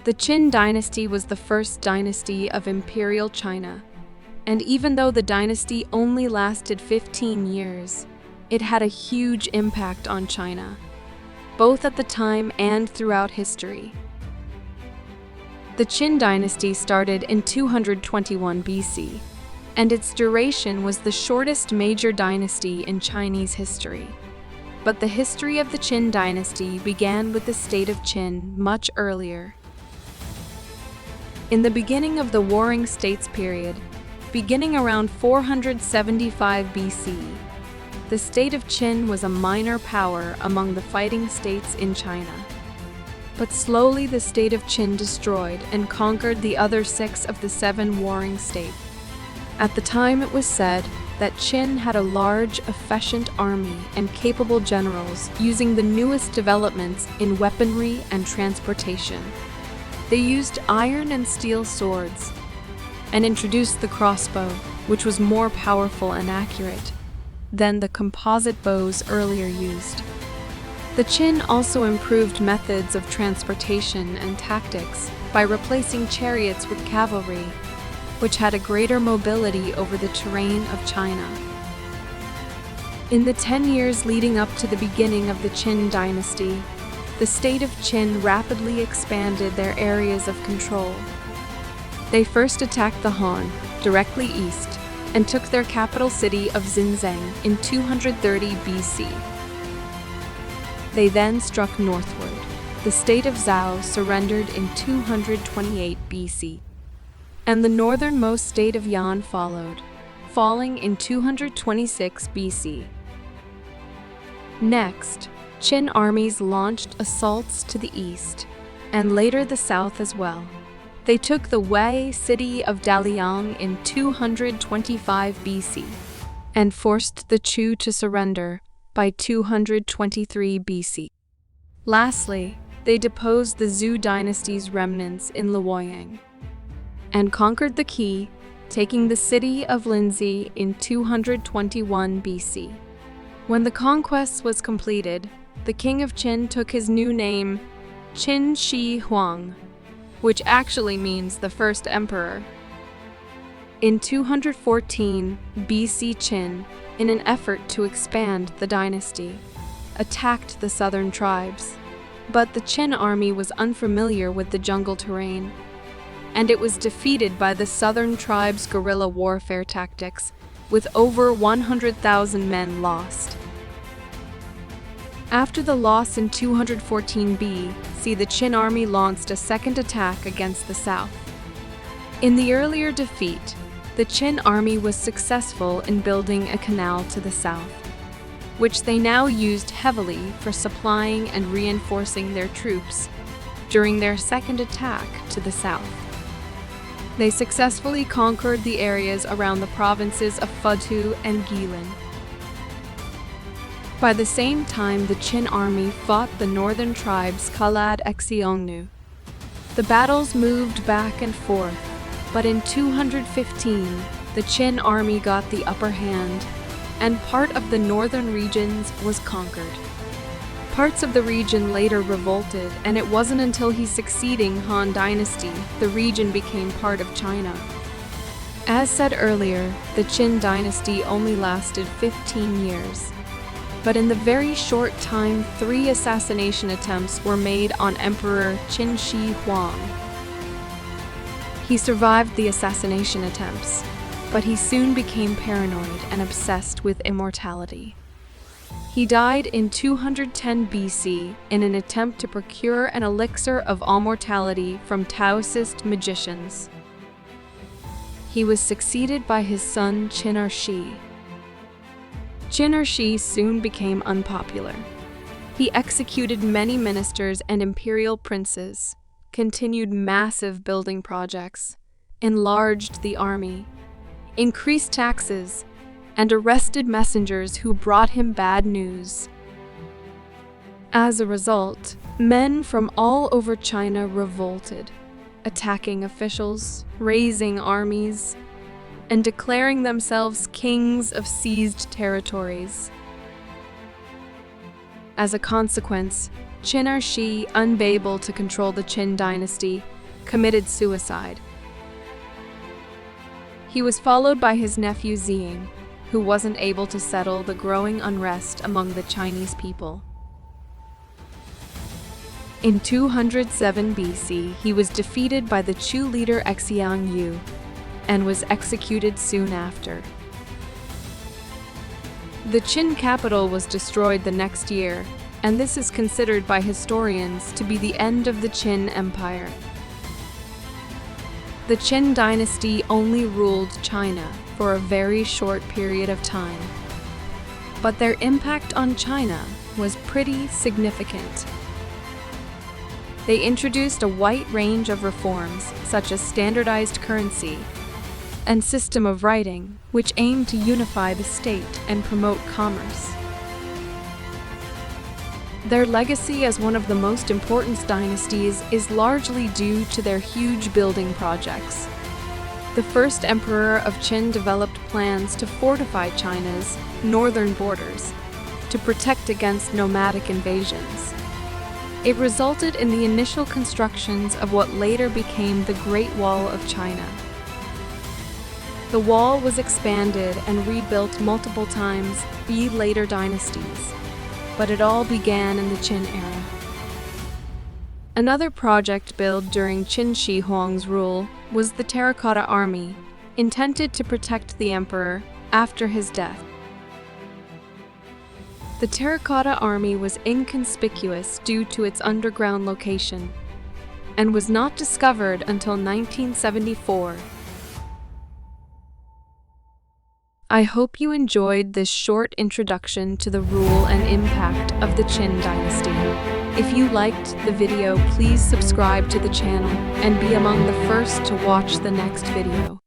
The Qin Dynasty was the first dynasty of Imperial China, and even though the dynasty only lasted 15 years, it had a huge impact on China, both at the time and throughout history. The Qin Dynasty started in 221 BC, and its duration was the shortest major dynasty in Chinese history. But the history of the Qin Dynasty began with the state of Qin much earlier. In the beginning of the Warring States period, beginning around 475 BC, the state of Qin was a minor power among the fighting states in China. But slowly the state of Qin destroyed and conquered the other 6 of the 7 warring states. At the time it was said that Qin had a large, efficient army and capable generals using the newest developments in weaponry and transportation. They used iron and steel swords and introduced the crossbow, which was more powerful and accurate than the composite bows earlier used. The Qin also improved methods of transportation and tactics by replacing chariots with cavalry, which had a greater mobility over the terrain of China. In the 10 years leading up to the beginning of the Qin Dynasty, the state of Qin rapidly expanded their areas of control. They first attacked the Han, directly east, and took their capital city of Ying Zheng in 230 BC. They then struck northward. The state of Zhou surrendered in 228 BC, and the northernmost state of Yan followed, falling in 226 BC. Next, Qin armies launched assaults to the east, and later the south as well. They took the Wei city of Daliang in 225 BC, and forced the Chu to surrender by 223 BC. Lastly, they deposed the Zhou dynasty's remnants in Luoyang, and conquered the Qi, taking the city of Linzi in 221 BC. When the conquest was completed, the king of Qin took his new name, Qin Shi Huang, which actually means the first emperor. In 214 BC, Qin, in an effort to expand the dynasty, attacked the southern tribes. But the Qin army was unfamiliar with the jungle terrain, and it was defeated by the southern tribes' guerrilla warfare tactics, with over 100,000 men lost. After the loss in 214 BC, the Qin army launched a second attack against the south. In the earlier defeat, the Qin army was successful in building a canal to the south, which they now used heavily for supplying and reinforcing their troops during their second attack to the south. They successfully conquered the areas around the provinces of Futu and Guilin. By the same time, the Qin army fought the northern tribes Kalad Xiongnu. The battles moved back and forth, but in 215, the Qin army got the upper hand, and part of the northern regions was conquered. Parts of the region later revolted, and it wasn't until his succeeding Han dynasty the region became part of China. As said earlier, the Qin dynasty only lasted 15 years. But in the very short time, 3 assassination attempts were made on Emperor Qin Shi Huang. He survived the assassination attempts, but he soon became paranoid and obsessed with immortality. He died in 210 BC in an attempt to procure an elixir of immortality from Taoist magicians. He was succeeded by his son Qin Shi. Qin Shi soon became unpopular. He executed many ministers and imperial princes, continued massive building projects, enlarged the army, increased taxes, and arrested messengers who brought him bad news. As a result, men from all over China revolted, attacking officials, raising armies, and declaring themselves kings of seized territories. As a consequence, Qin Shi, unable to control the Qin dynasty, committed suicide. He was followed by his nephew Zheng, who wasn't able to settle the growing unrest among the Chinese people. In 207 BC, he was defeated by the Chu leader Xiang Yu and was executed soon after. The Qin capital was destroyed the next year, and this is considered by historians to be the end of the Qin Empire. The Qin Dynasty only ruled China for a very short period of time, but their impact on China was pretty significant. They introduced a wide range of reforms, such as standardized currency and system of writing, which aimed to unify the state and promote commerce. Their legacy as one of the most important dynasties is largely due to their huge building projects. The first emperor of Qin developed plans to fortify China's northern borders to protect against nomadic invasions. It resulted in the initial constructions of what later became the Great Wall of China. The wall was expanded and rebuilt multiple times by later dynasties, but it all began in the Qin era. Another project built during Qin Shi Huang's rule was the Terracotta Army, intended to protect the emperor after his death. The Terracotta Army was inconspicuous due to its underground location and was not discovered until 1974. I hope you enjoyed this short introduction to the rule and impact of the Qin Dynasty. If you liked the video, please subscribe to the channel and be among the first to watch the next video.